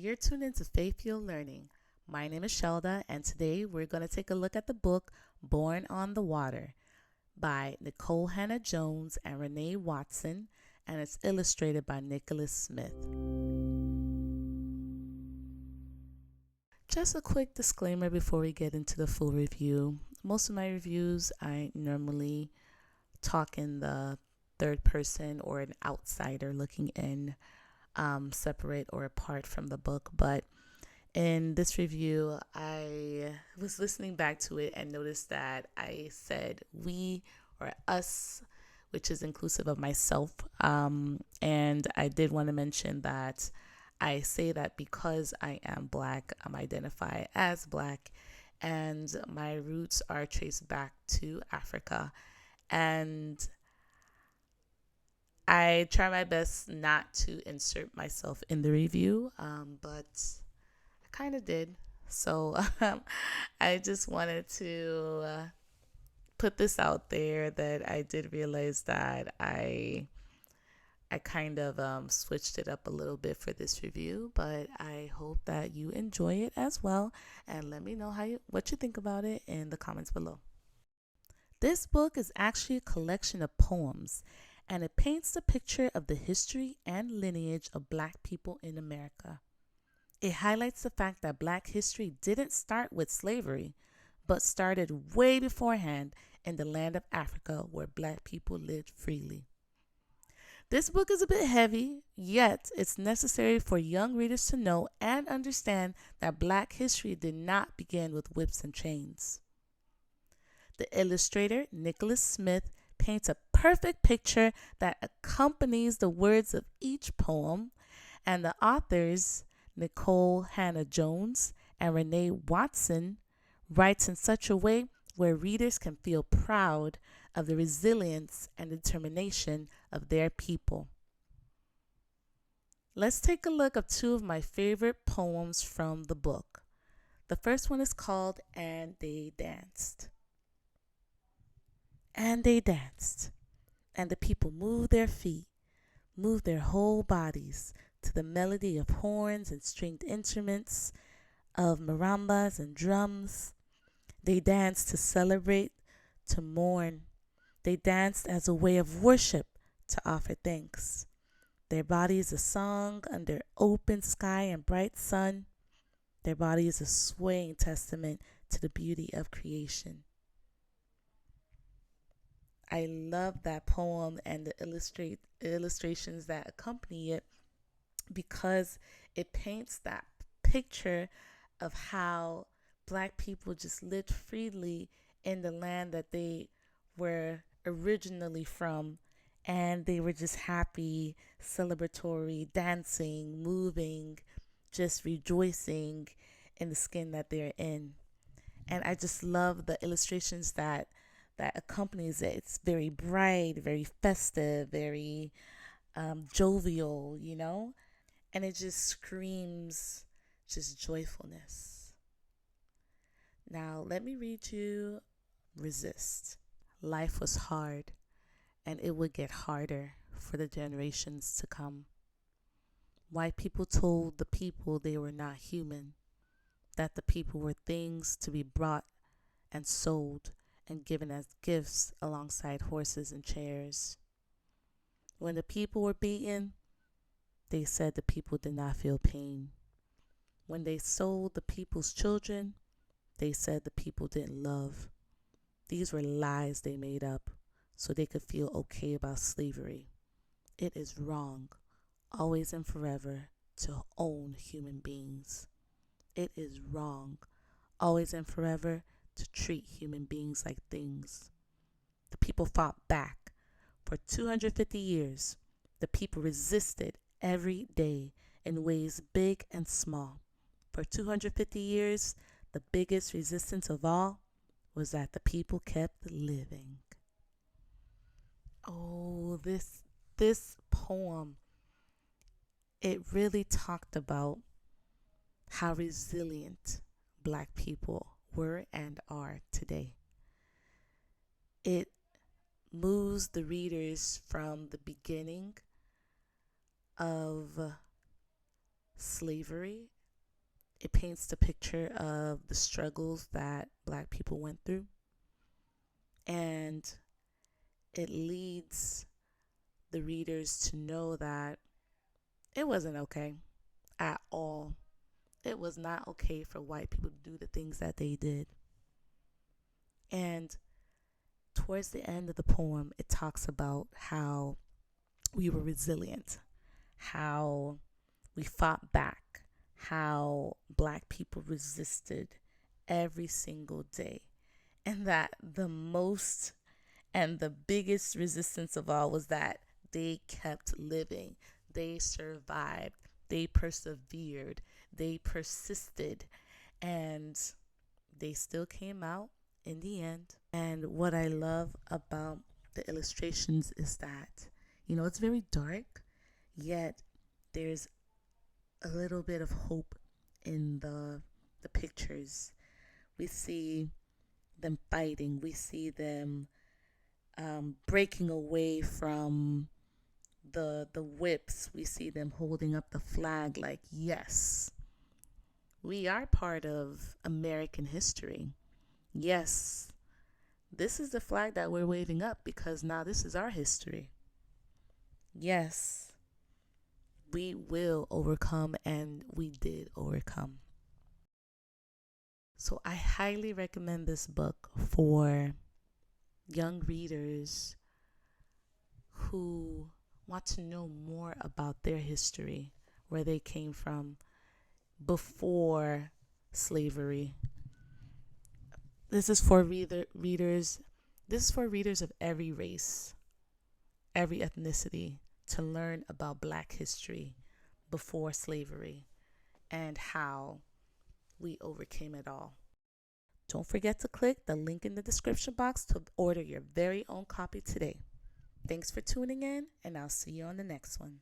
You're tuned into Faith Fueled Learning. My name is Shelda, and today we're going to take a look at the book Born on the Water by Nikole Hannah Jones and Renee Watson, and it's illustrated by Nicholas Smith. Just a quick disclaimer before we get into the full review. Most of my reviews, I normally talk in the third person or an outsider looking in, separate or apart from the book. But in this review, I was listening back to it and noticed that I said we or us, which is inclusive of myself. And I did want to mention that I say that because I am Black, identify as Black, and my roots are traced back to Africa. And I try my best not to insert myself in the review, but I kind of did. So I just wanted to put this out there that I did realize that I kind of switched it up a little bit for this review, but I hope that you enjoy it as well. And let me know what you think about it in the comments below. This book is actually a collection of poems, and it paints the picture of the history and lineage of Black people in America. It highlights the fact that Black history didn't start with slavery, but started way beforehand in the land of Africa where Black people lived freely. This book is a bit heavy, yet it's necessary for young readers to know and understand that Black history did not begin with whips and chains. The illustrator, Nicholas Smith, paints a perfect picture that accompanies the words of each poem, and the authors, Nikole Hannah Jones and Renee Watson, writes in such a way where readers can feel proud of the resilience and determination of their people. Let's take a look at two of my favorite poems from the book. The first one is called And They Danced. And they danced, and the people moved their feet, moved their whole bodies to the melody of horns and stringed instruments, of marimbas and drums. They danced to celebrate, to mourn. They danced as a way of worship, to offer thanks. Their body is a song under open sky and bright sun. Their body is a swaying testament to the beauty of creation. I love that poem and the illustrations that accompany it because it paints that picture of how Black people just lived freely in the land that they were originally from, and they were just happy, celebratory, dancing, moving, just rejoicing in the skin that they're in. And I just love the illustrations that accompanies it. It's very bright, very festive, very jovial, and it just screams just joyfulness. Now, let me read you Resist. Life was hard, and it would get harder for the generations to come. White people told the people they were not human, that the people were things to be bought and sold and given as gifts alongside horses and chairs. When the people were beaten, they said the people did not feel pain. When they sold the people's children, they said the people didn't love. These were lies they made up so they could feel okay about slavery. It is wrong, always and forever, to own human beings. It is wrong, always and forever, to treat human beings like things. The people fought back. For 250 years, the people resisted every day in ways big and small. For 250 years, the biggest resistance of all was that the people kept living. Oh, this poem, it really talked about how resilient Black people were and are today. It moves the readers from the beginning of slavery. It paints the picture of the struggles that Black people went through. And it leads the readers to know that it wasn't okay at all. It was not okay for white people to do the things that they did. And towards the end of the poem, it talks about how we were resilient, how we fought back, how Black people resisted every single day, and that the most and the biggest resistance of all was that they kept living, they survived, they persevered, they persisted, and they still came out in the end. And what I love about the illustrations is that, it's very dark, yet there's a little bit of hope in the pictures. We see them fighting. We see them breaking away from the whips. We see them holding up the flag like, yes, we are part of American history. Yes, this is the flag that we're waving up because now this is our history. Yes, we will overcome, and we did overcome. So I highly recommend this book for young readers who want to know more about their history, where they came from before slavery. This is for readers. This is for readers of every race, every ethnicity, to learn about Black history before slavery and how we overcame it all. Don't forget to click the link in the description box to order your very own copy today. Thanks for tuning in, and I'll see you on the next one.